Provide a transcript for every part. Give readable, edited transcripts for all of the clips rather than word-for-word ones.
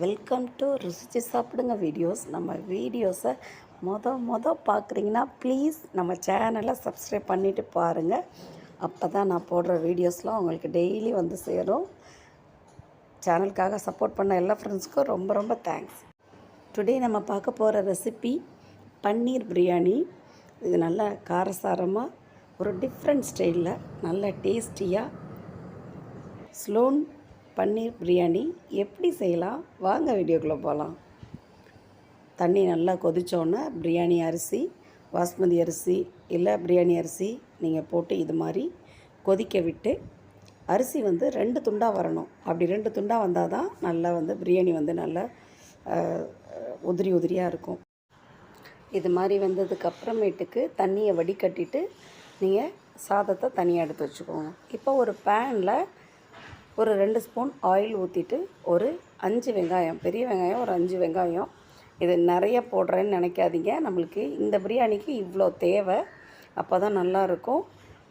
Welcome to ருசிச்சு சாப்பிடுங்க videos. நம்ம வீடியோஸை பார்க்குறீங்கன்னா ப்ளீஸ் நம்ம சேனலை சப்ஸ்கிரைப் பண்ணிவிட்டு பாருங்கள். அப்போ தான் நான் போடுற வீடியோஸ்லாம் உங்களுக்கு டெய்லி வந்து சேரும். சேனலுக்காக சப்போர்ட் பண்ண எல்லா ஃப்ரெண்ட்ஸ்க்கும் ரொம்ப ரொம்ப தேங்க்ஸ். டுடே நம்ம பார்க்க போகிற ரெசிபி பன்னீர் பிரியாணி. இது நல்லா காரசாரமாக ஒரு டிஃப்ரெண்ட் ஸ்டைலில் நல்ல டேஸ்டியாக ஸ்லோன் பன்னீர் பிரியாணி எப்படி செய்யலாம் வாங்க வீடியோக்குள்ளே போகலாம். தண்ணி நல்லா கொதித்தோன்னே பிரியாணி அரிசி, பாஸ்மதி அரிசி இல்லை பிரியாணி அரிசி நீங்கள் போட்டு இது மாதிரி கொதிக்க விட்டு அரிசி வந்து 2 துண்டாக வரணும். அப்படி 2 துண்டாக வந்தால் தான் நல்லா வந்து பிரியாணி வந்து நல்லா உதிரி உதிரியாக இருக்கும். இது மாதிரி வந்ததுக்கப்புறமேட்டுக்கு தண்ணியை வடிகட்டிட்டு நீங்கள் சாதத்தை தனியாக எடுத்து வச்சுக்கோங்க. இப்போ ஒரு பேனில் ஒரு 2 ஸ்பூன் ஆயில் ஊற்றிட்டு ஒரு 5 வெங்காயம், பெரிய வெங்காயம் ஒரு 5 வெங்காயம். இது நிறைய போடுறேன்னு நினைக்காதீங்க, நம்மளுக்கு இந்த பிரியாணிக்கு இவ்வளோ தேவை, அப்போ தான் நல்லாயிருக்கும்.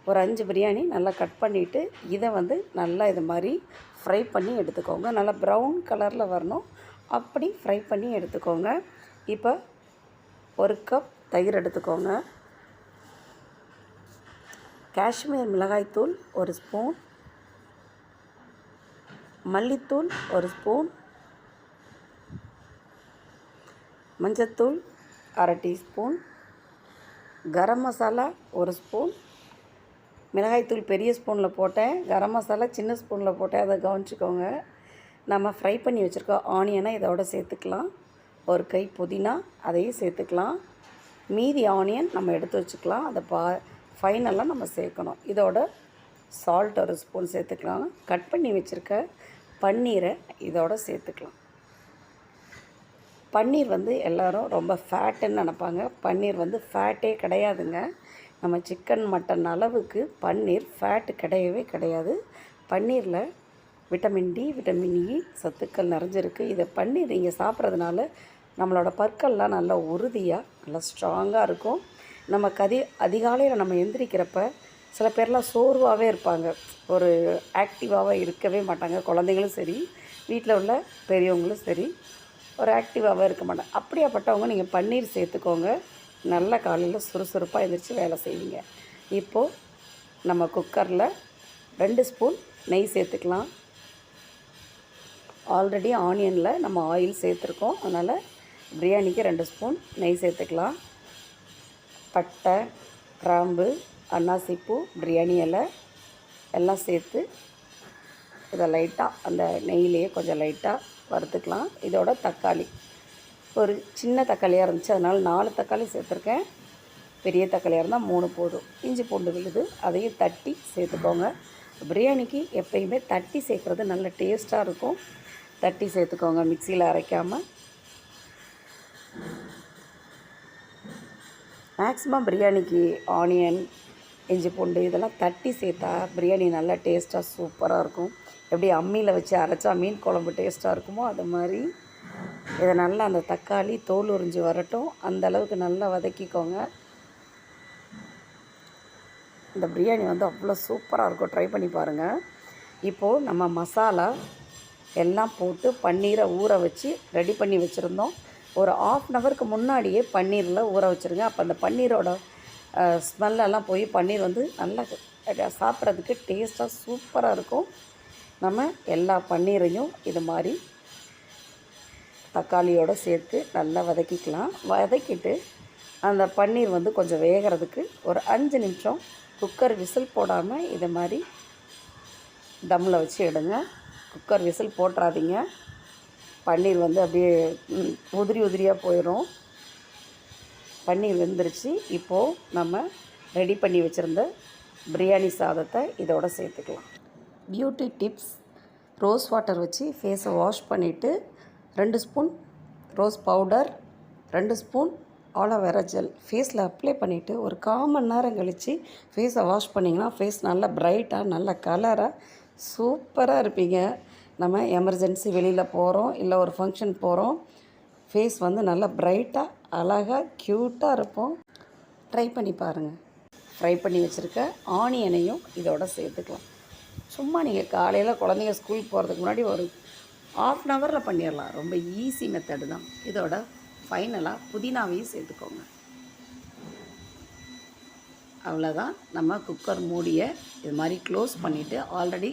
ஒரு 5 பிரியாணி நல்லா கட் பண்ணிவிட்டு இதை வந்து நல்லா இது மாதிரி ஃப்ரை பண்ணி எடுத்துக்கோங்க. நல்லா ப்ரௌன் கலரில் வரணும், அப்படி ஃப்ரை பண்ணி எடுத்துக்கோங்க. இப்போ ஒரு கப் தயிர் எடுத்துக்கோங்க. காஷ்மீர் மிளகாய்த்தூள் ஒரு ஸ்பூன், மல்லித்தூள் ஒரு ஸ்பூன், மஞ்சத்தூள் அரை டீஸ்பூன், கரம் மசாலா ஒரு ஸ்பூன். மிளகாய்த்தூள் பெரிய ஸ்பூனில் போட்டேன், கரம் மசாலா சின்ன ஸ்பூனில் போட்டேன், அதை கவனிச்சிக்கோங்க. நம்ம ஃப்ரை பண்ணி வச்சுருக்க ஆனியனை இதோட சேர்த்துக்கலாம். ஒரு கை புதினா அதையும் சேர்த்துக்கலாம். மீதி ஆனியன் நம்ம எடுத்து வச்சுக்கலாம், அதை ஃபைனலாக நம்ம சேர்க்கணும். இதோட சால்ட் ஒரு ஸ்பூன் சேர்த்துக்கலாம். கட் பண்ணி வச்சுருக்க பன்னீரை இதோட சேர்த்துக்கலாம். பன்னீர் வந்து எல்லோரும் ரொம்ப ஃபேட்டுன்னு நினப்பாங்க. பன்னீர் வந்து ஃபேட்டே கிடையாதுங்க. நம்ம சிக்கன் மட்டன் அளவுக்கு பன்னீர் ஃபேட்டு கிடையவே கிடையாது. பன்னீரில் விட்டமின் டி, விட்டமின் இ சத்துக்கள் நிறைஞ்சிருக்கு. இதை பன்னீர் நீங்கள் சாப்பிட்றதுனால நம்மளோட பற்கள்லாம் நல்லா உறுதியாக நல்லா ஸ்ட்ராங்காக இருக்கும். நம்ம அதிகாலையில் நம்ம எந்திரிக்கிறப்ப சில பேர்லாம் சோர்வாகவே இருப்பாங்க, ஒரு ஆக்டிவாகவே இருக்கவே மாட்டாங்க. குழந்தைங்களும் சரி, வீட்டில் உள்ள பெரியவங்களும் சரி, ஒரு ஆக்டிவாகவே இருக்க மாட்டாங்க. அப்படியாப்பட்டவங்க நீங்கள் பன்னீர் சேர்த்துக்கோங்க. நல்ல காலையில் சுறுசுறுப்பாக எழுந்திரிச்சு வேலை செய்வீங்க. இப்போது நம்ம குக்கரில் 2 ஸ்பூன் நெய் சேர்த்துக்கலாம். ஆல்ரெடி ஆனியனில் நம்ம ஆயில் சேர்த்துருக்கோம், அதனால் பிரியாணிக்கு 2 ஸ்பூன் நெய் சேர்த்துக்கலாம். பட்டை, கிராம்பு, அன்னாசிப்பூ, பிரியாணி இலை எல்லாம் சேர்த்து இதை லைட்டாக அந்த நெய்யிலேயே கொஞ்சம் லைட்டாக வறுத்துக்கலாம். இதோட தக்காளி ஒரு சின்ன தக்காளியாக இருந்துச்சு, அதனால் 4 தக்காளி சேர்த்துருக்கேன். பெரிய தக்காளியாக இருந்தால் 3 போதும். இஞ்சி பூண்டு விழுது அதையும் தட்டி சேர்த்துக்கோங்க. பிரியாணிக்கு எப்பயுமே தட்டி சேர்க்குறது நல்ல டேஸ்ட்டாக இருக்கும். தட்டி சேர்த்துக்கோங்க, மிக்சியில் அரைக்காமல். மேக்ஸிமம் பிரியாணிக்கு ஆனியன், இஞ்சி பூண்டு இதெல்லாம் தட்டி சேர்த்தா பிரியாணி நல்லா டேஸ்ட்டாக சூப்பராக இருக்கும். எப்படி அம்மியில் வச்சு அரைச்சா மீன் குழம்பு டேஸ்ட்டாக இருக்குமோ அது மாதிரி இதை நல்லா அந்த தக்காளி தோல் உறிஞ்சி வரட்டும், அந்தளவுக்கு நல்லா வதக்கிக்கோங்க. இந்த பிரியாணி வந்து அவ்வளோ சூப்பராக இருக்கும், ட்ரை பண்ணி பாருங்கள். இப்போது நம்ம மசாலா எல்லாம் போட்டு பன்னீரை ஊற வச்சு ரெடி பண்ணி வச்சுருந்தோம். ஒரு 1/2 ஹவருக்கு முன்னாடியே பன்னீரில் ஊற வச்சுருங்க. அப்போ அந்த பன்னீரோட ஸ்மெல்லெல்லாம் போய் பன்னீர் வந்து நல்லா சாப்பிட்றதுக்கு டேஸ்ட்டாக சூப்பராக இருக்கும். நம்ம எல்லா பன்னீரையும் இது மாதிரி தக்காளியோடு சேர்த்து நல்லா வதக்கிக்கலாம். வதக்கிட்டு அந்த பன்னீர் வந்து கொஞ்சம் வேகிறதுக்கு ஒரு 5 நிமிஷம் குக்கர் விசில் போடாமல் இது மாதிரி தம்மில் வச்சு எடுங்க. குக்கர் விசில் போட்டுறாதீங்க, பன்னீர் வந்து அப்படியே உதிரி உதிரியாக போயிடும். பன்னீர் வெந்துருச்சு. இப்போது நம்ம ரெடி பண்ணி வச்சுருந்த பிரியாணி சாதத்தை இதோட சேர்த்துக்கலாம். பியூட்டி டிப்ஸ், ரோஸ் வாட்டர் வச்சு ஃபேஸை வாஷ் பண்ணிவிட்டு 2 spoon rose powder, 2 spoon aloe vera gel ஃபேஸில் அப்ளை பண்ணிவிட்டு ஒரு 1/4 மணி நேரம் கழித்து ஃபேஸை வாஷ் பண்ணிங்கன்னா ஃபேஸ் நல்லா ப்ரைட்டாக நல்ல கலராக சூப்பராக இருப்பீங்க. நம்ம எமர்ஜென்சி வெளியில் போகிறோம், இல்லை ஒரு ஃபங்க்ஷன் போகிறோம், ஃபேஸ் வந்து நல்லா ப்ரைட்டாக அழகாக க்யூட்டாக இருப்போம். ட்ரை பண்ணி பாருங்கள். ஃப்ரை பண்ணி வச்சுருக்க ஆனியனையும் இதோட சேர்த்துக்கலாம். சும்மா நீங்கள் காலையில் குழந்தைங்க ஸ்கூலுக்கு போகிறதுக்கு முன்னாடி ஒரு ஹாஃப் பண்ணிடலாம். ரொம்ப ஈஸி மெத்தடு தான். இதோட ஃபைனலாக புதினாவையும் சேர்த்துக்கோங்க. அவ்வளோதான். நம்ம குக்கர் மூடியை இது மாதிரி க்ளோஸ் பண்ணிவிட்டு, ஆல்ரெடி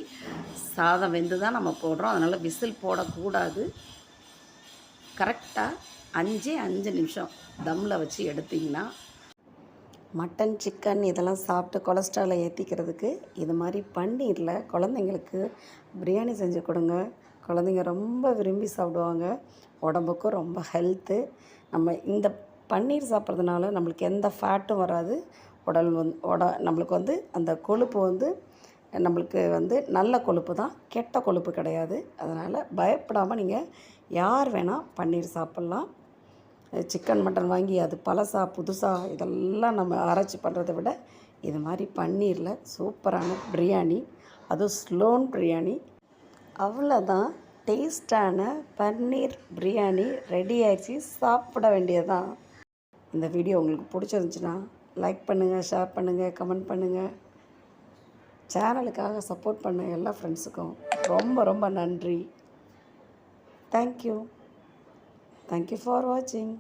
சாதம் வெந்து தான் நம்ம போடுறோம். அதனால் விசில் போடக்கூடாது. கரெக்டாக 5 நிமிஷம் தம்மில் வச்சு எடுத்திங்கன்னா, மட்டன் சிக்கன் இதெல்லாம் சாப்பிட்டு கொலஸ்ட்ராலை ஏற்றிக்கிறதுக்கு இது மாதிரி பன்னீரில் குழந்தைங்களுக்கு பிரியாணி செஞ்சு கொடுங்க. குழந்தைங்க ரொம்ப விரும்பி சாப்பிடுவாங்க. உடம்புக்கும் ரொம்ப ஹெல்த்து. நம்ம இந்த பன்னீர் சாப்பிட்றதுனால நம்மளுக்கு எந்த ஃபேட்டும் வராது. நம்மளுக்கு அந்த கொழுப்பு நம்மளுக்கு நல்ல கொழுப்பு தான், கெட்ட கொழுப்பு கிடையாது. அதனால் பயப்படாமல் நீங்கள் யார் வேணால் பன்னீர் சாப்பிட்லாம். சிக்கன் மட்டன் வாங்கி அது பழசா புதுசா இதெல்லாம் நம்ம ஆராய்ச்சி பண்ணுறதை விட இது மாதிரி பன்னீரில் சூப்பரான பிரியாணி, அதுவும் ஸ்லோன் பிரியாணி. அவ்வளோதான், டேஸ்டான பன்னீர் பிரியாணி ரெடி ஆயிடுச்சு. சாப்பிட வேண்டியதுதான். இந்த வீடியோ உங்களுக்கு பிடிச்சிருந்துச்சுன்னா லைக் பண்ணுங்கள், ஷேர் பண்ணுங்கள், கமெண்ட் பண்ணுங்கள். சேனலுக்காக சப்போர்ட் பண்ண எல்லா ஃப்ரெண்ட்ஸுக்கும் ரொம்ப ரொம்ப நன்றி. தேங்க்யூ ஃபார் வாட்சிங்.